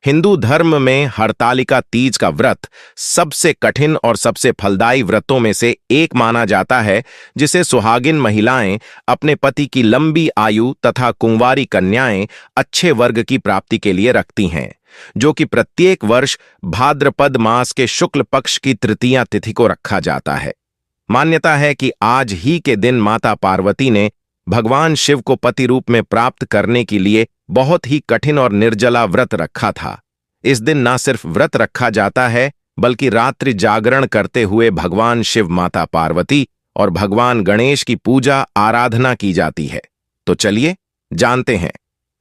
हिंदू धर्म में हरतालिका तीज का व्रत सबसे कठिन और सबसे फलदायी व्रतों में से एक माना जाता है, जिसे सुहागिन महिलाएं अपने पति की लंबी आयु तथा कुंवारी कन्याएं अच्छे वर्ग की प्राप्ति के लिए रखती हैं, जो कि प्रत्येक वर्ष भाद्रपद मास के शुक्ल पक्ष की तृतीया तिथि को रखा जाता है। मान्यता है कि आज ही के दिन माता पार्वती ने भगवान शिव को पति रूप में प्राप्त करने के लिए बहुत ही कठिन और निर्जला व्रत रखा था। इस दिन न सिर्फ व्रत रखा जाता है, बल्कि रात्रि जागरण करते हुए भगवान शिव, माता पार्वती और भगवान गणेश की पूजा आराधना की जाती है। तो चलिए जानते हैं,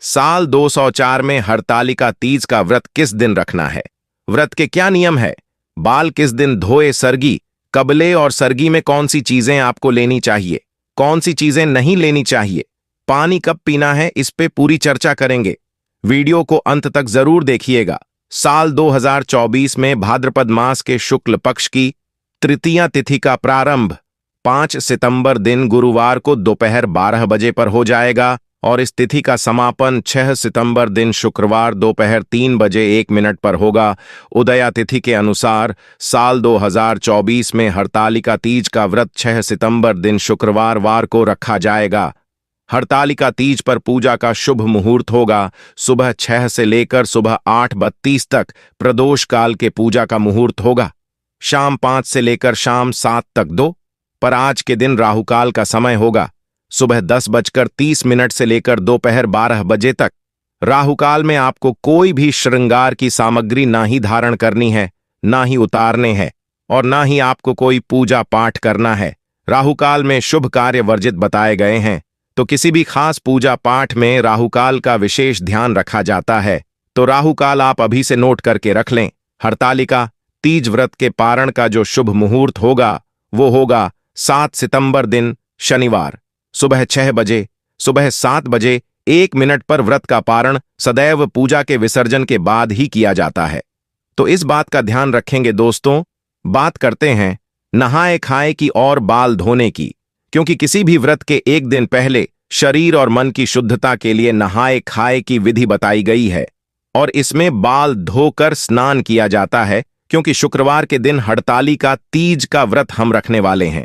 साल 204 में हरतालिका तीज का व्रत किस दिन रखना है, व्रत के क्या नियम है, बाल किस दिन धोए, सरगी कबले और सरगी में कौन सी चीजें आपको लेनी चाहिए, कौन सी चीजें नहीं लेनी चाहिए, पानी कब पीना है, इस पे पूरी चर्चा करेंगे। वीडियो को अंत तक जरूर देखिएगा। साल 2024 में भाद्रपद मास के शुक्ल पक्ष की तृतीया तिथि का प्रारंभ 5 सितंबर दिन गुरुवार को दोपहर 12 बजे पर हो जाएगा और इस तिथि का समापन 6 सितंबर दिन शुक्रवार दोपहर 3 बजे 1 मिनट पर होगा। उदया तिथि के अनुसार साल 2024 में हरतालिका तीज का व्रत 6 सितंबर दिन शुक्रवार वार को रखा जाएगा। हरतालिका तीज पर पूजा का शुभ मुहूर्त होगा सुबह 6 से लेकर सुबह 8:32 तक प्रदोष काल के पूजा का मुहूर्त होगा। शाम 5 से लेकर शाम 7 तक 2 पर आज के दिन राहुकाल का समय होगा सुबह 10:30 से लेकर दोपहर 12 बजे तक। राहुकाल में आपको कोई भी श्रृंगार की सामग्री ना ही धारण करनी है, ना ही उतारने हैं और ना ही आपको कोई पूजा पाठ करना है। राहुकाल में शुभ कार्य वर्जित बताए गए हैं, तो किसी भी खास पूजा पाठ में राहुकाल का विशेष ध्यान रखा जाता है। तो राहुकाल आप अभी से नोट करके रख लें। हरतालिका तीज व्रत के पारण का जो शुभ मुहूर्त होगा वो होगा 7 सितंबर दिन शनिवार सुबह 6 बजे, सुबह 7 बजे 1 मिनट पर व्रत का पारण सदैव पूजा के विसर्जन के बाद ही किया जाता है। तो इस बात का ध्यान रखेंगे दोस्तों। बात करते हैं नहाए खाए की और बाल धोने की, क्योंकि किसी भी व्रत के एक दिन पहले शरीर और मन की शुद्धता के लिए नहाए खाए की विधि बताई गई है और इसमें बाल धोकर स्नान किया जाता है, क्योंकि शुक्रवार के दिन हरतालिका तीज का व्रत हम रखने वाले हैं।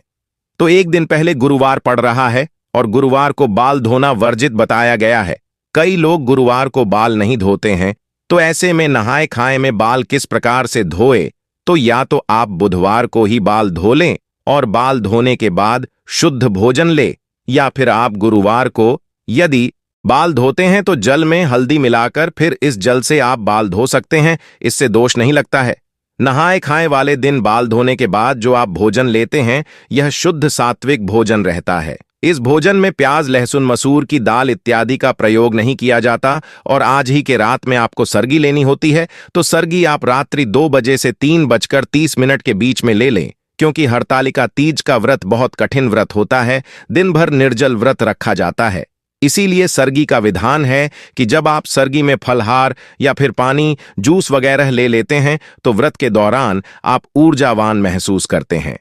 तो एक दिन पहले गुरुवार पड़ रहा है और गुरुवार को बाल धोना वर्जित बताया गया है। कई लोग गुरुवार को बाल नहीं धोते हैं, तो ऐसे में नहाए खाए में बाल किस प्रकार से धोए, तो या तो आप बुधवार को ही बाल धो लें और बाल धोने के बाद शुद्ध भोजन ले, या फिर आप गुरुवार को यदि बाल धोते हैं तो जल में हल्दी मिलाकर फिर इस जल से आप बाल धो सकते हैं, इससे दोष नहीं लगता है। नहाए खाए वाले दिन बाल धोने के बाद जो आप भोजन लेते हैं यह शुद्ध सात्विक भोजन रहता है। इस भोजन में प्याज, लहसुन, मसूर की दाल इत्यादि का प्रयोग नहीं किया जाता और आज ही के रात में आपको सरगी लेनी होती है, तो सरगी आप रात्रि 2 बजे से 3:30 के बीच में ले लें, क्योंकि हरतालिका तीज का व्रत बहुत कठिन व्रत होता है। दिन भर निर्जल व्रत रखा जाता है। इसीलिए सरगी का विधान है कि जब आप सरगी में फलहार या फिर पानी, जूस वगैरह ले लेते हैं तो व्रत के दौरान आप ऊर्जावान महसूस करते हैं।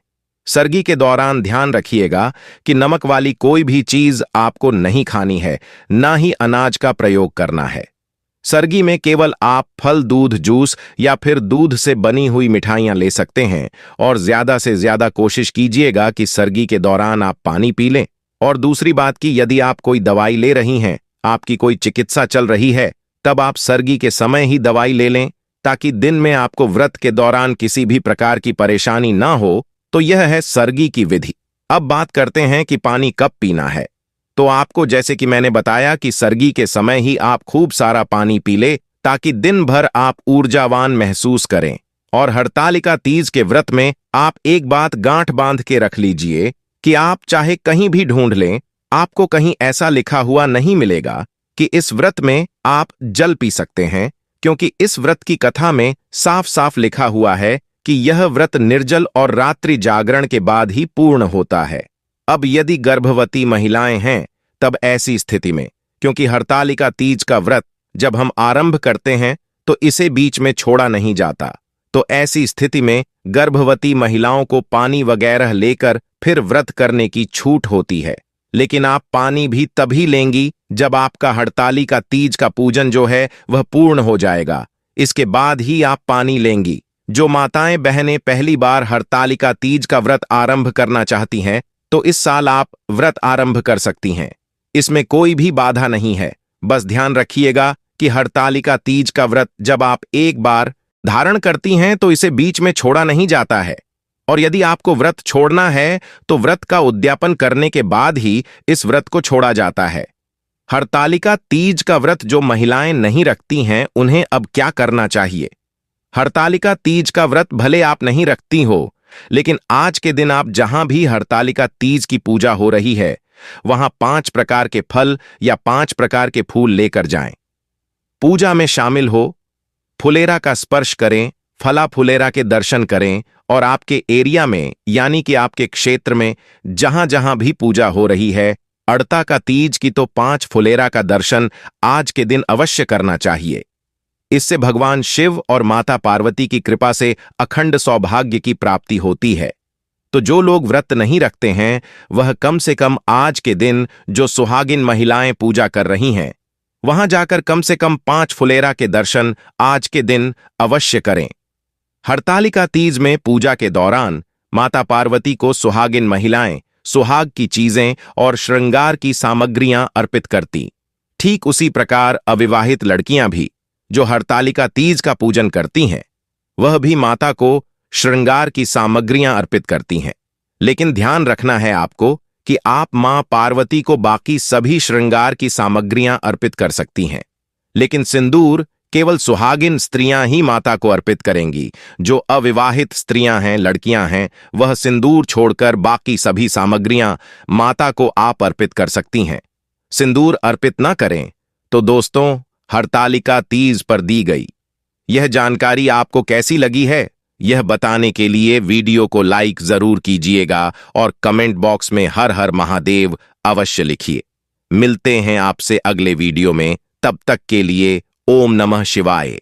सरगी के दौरान ध्यान रखिएगा कि नमक वाली कोई भी चीज आपको नहीं खानी है, ना ही अनाज का प्रयोग करना है। सरगी में केवल आप फल, दूध, जूस या फिर दूध से बनी हुई मिठाइयां ले सकते हैं और ज्यादा से ज्यादा कोशिश कीजिएगा कि सरगी के दौरान आप पानी पी लें। और दूसरी बात कि यदि आप कोई दवाई ले रही हैं, आपकी कोई चिकित्सा चल रही है, तब आप सरगी के समय ही दवाई ले लें, ताकि दिन में आपको व्रत के दौरान किसी भी प्रकार की परेशानी ना हो। तो यह है सरगी की विधि। अब बात करते हैं कि पानी कब पीना है। तो आपको जैसे कि मैंने बताया कि सरगी के समय ही आप खूब सारा पानी पी ले, ताकि दिन भर आप ऊर्जावान महसूस करें। और हरतालिका तीज के व्रत में आप एक बात गांठ बांध के रख लीजिए कि आप चाहे कहीं भी ढूंढ लें, आपको कहीं ऐसा लिखा हुआ नहीं मिलेगा कि इस व्रत में आप जल पी सकते हैं, क्योंकि इस व्रत की कथा में साफ साफ लिखा हुआ है कि यह व्रत निर्जल और रात्रि जागरण के बाद ही पूर्ण होता है। अब यदि गर्भवती महिलाएं हैं, तब ऐसी स्थिति में, क्योंकि हरतालिका तीज का व्रत जब हम आरंभ करते हैं तो इसे बीच में छोड़ा नहीं जाता, तो ऐसी स्थिति में गर्भवती महिलाओं को पानी वगैरह लेकर फिर व्रत करने की छूट होती है। लेकिन आप पानी भी तभी लेंगी जब आपका हरतालिका तीज का पूजन जो है वह पूर्ण हो जाएगा। इसके बाद ही आप पानी लेंगी। जो माताएं बहनें पहली बार हरतालिका तीज का व्रत आरंभ करना चाहती हैं, तो इस साल आप व्रत आरंभ कर सकती हैं। इसमें कोई भी बाधा नहीं है। बस ध्यान रखिएगा कि हरतालिका तीज का व्रत जब आप एक बार धारण करती हैं तो इसे बीच में छोड़ा नहीं जाता है, और यदि आपको व्रत छोड़ना है तो व्रत का उद्यापन करने के बाद ही इस व्रत को छोड़ा जाता है। हरतालिका तीज का व्रत जो महिलाएं नहीं रखती हैं, उन्हें अब क्या करना चाहिए? हरतालिका तीज का व्रत भले आप नहीं रखती हो, लेकिन आज के दिन आप जहां भी हरतालिका तीज की पूजा हो रही है, वहां 5 प्रकार के फल या 5 प्रकार के फूल लेकर जाएं। पूजा में शामिल हो, फुलेरा का स्पर्श करें, फला फुलेरा के दर्शन करें, और आपके एरिया में यानी कि आपके क्षेत्र में जहां जहां भी पूजा हो रही है, अड़ता का तीज की तो 5 फुलेरा का दर्शन आज के दिन अवश्य करना चाहिए। इससे भगवान शिव और माता पार्वती की कृपा से अखंड सौभाग्य की प्राप्ति होती है। तो जो लोग व्रत नहीं रखते हैं, वह कम से कम आज के दिन जो सुहागिन महिलाएं पूजा कर रही हैं, वहां जाकर कम से कम 5 फुलेरा के दर्शन आज के दिन अवश्य करें। हरतालिका तीज में पूजा के दौरान माता पार्वती को सुहागिन महिलाएं सुहाग की चीजें और श्रृंगार की सामग्रियां अर्पित करती। ठीक उसी प्रकार अविवाहित लड़कियां भी जो हरतालिका तीज का पूजन करती हैं, वह भी माता को श्रृंगार की सामग्रियां अर्पित करती हैं। लेकिन ध्यान रखना है आपको कि आप मां पार्वती को बाकी सभी श्रृंगार की सामग्रियां अर्पित कर सकती हैं, लेकिन सिंदूर केवल सुहागिन स्त्रियां ही माता को अर्पित करेंगी। जो अविवाहित स्त्रियां हैं, लड़कियां हैं, वह सिंदूर छोड़कर बाकी सभी सामग्रियां माता को आप अर्पित कर सकती हैं। सिंदूर अर्पित न करें तो दोस्तों, हरतालिका तीज पर दी गई यह जानकारी आपको कैसी लगी है, यह बताने के लिए वीडियो को लाइक जरूर कीजिएगा और कमेंट बॉक्स में हर हर महादेव अवश्य लिखिए। मिलते हैं आपसे अगले वीडियो में, तब तक के लिए ओम नमः शिवाय।